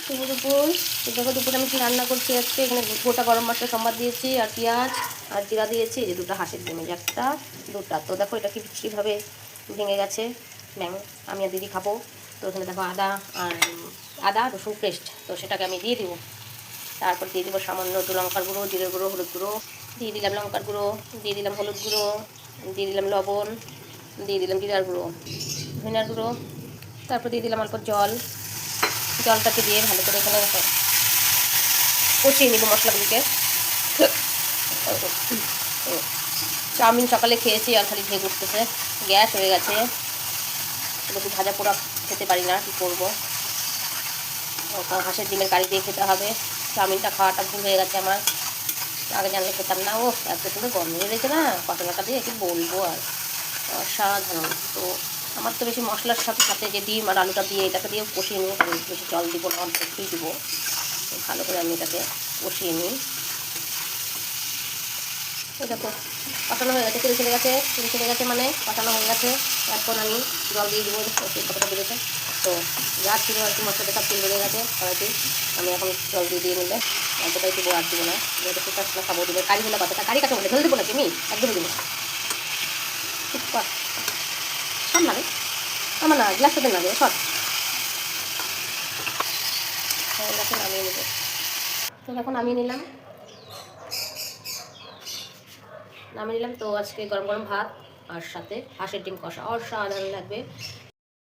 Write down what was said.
শুভ দুপুর। তো দেখো দুপুরে আমি কি রান্না করছি আজকে। এখানে গোটা গরম মশলা সম্বাদ দিয়েছি আর পেঁয়াজ আর জিরা দিয়েছি। এই যে দুটো হাঁসের ডিম, একটা দুটা। তো দেখো এটা কীভাবে ভেঙে গেছে ব্যাং। আমি আর দিদি খাবো। তো এখানে দেখো আদা রসুন পেস্ট, তো সেটাকে আমি দিয়ে দিব। তারপর দিয়ে দেবো সামান্য একটু লঙ্কার গুঁড়ো, জিরের গুঁড়ো, হলুদ গুঁড়ো দিয়ে দিলাম, লঙ্কার গুঁড়ো দিয়ে দিলাম, হলুদ গুঁড়ো দিয়ে দিলাম, লবণ দিয়ে দিলাম, জিরার গুঁড়ো, ধনিয়ার গুঁড়ো। তারপর দিয়ে দিলাম অল্প জলটাকে দিয়ে ভালো করে এখানে কষিয়ে নিব মশলাগুলিকে। চাউমিন সকালে খেয়েছি আর খালি খেয়ে উঠতেছে, গ্যাস হয়ে গেছে। একটু ভাজা পোড়া খেতে পারি না, কী করবো। হাঁসের ডিমের কারি দিয়ে খেতে হবে। চাউমিনটা খাওয়াটা ভুল হয়ে গেছে আমার, আগে জানলে খেতাম না। ও এত সুন্দর গন্ধ বেরোয়েছে না কটলাটা দিয়ে, কি বলবো আর, অসাধারণ। তো আমার তো বেশি মশলার সাথে সাথে যে ডিম আর আলুটা দিয়ে এটাকে দিয়েও কষিয়ে নিই, আমি বেশি জল দিব না, অল্প একটুই দেবো। ভালো করে আমি এটাকে কষিয়ে নিই। এই দেখো কষানো হয়ে গেছে, তেল ছেড়ে গেছে মানে কষানো হয়ে গেছে। এখন আমি জল দিয়ে দেবো, কতটা বেড়েছে। তো যা ছিল আর কি মশলাটা সব তেল বেড়ে গেছে হয়তো। আমি এখন জল দিয়ে নিলে অল্পটাই দেবো, আর দেবো না। যেহেতু ফুটা ফুটা খাবো দেবো। কারি হলে কথাটা, কারি কাছে বলে ঢেল দেবো নাকি আমি, একদমই দেবো ঠিক কর সামনে আমার না গ্লাসটা দেন না দেবো সব গ্লাসে নামিয়ে নেবো। তো এখন নামিয়ে নিলাম। তো আজকে গরম গরম ভাত আর সাথে হাঁসের ডিম কষা অসাধারণ লাগবে।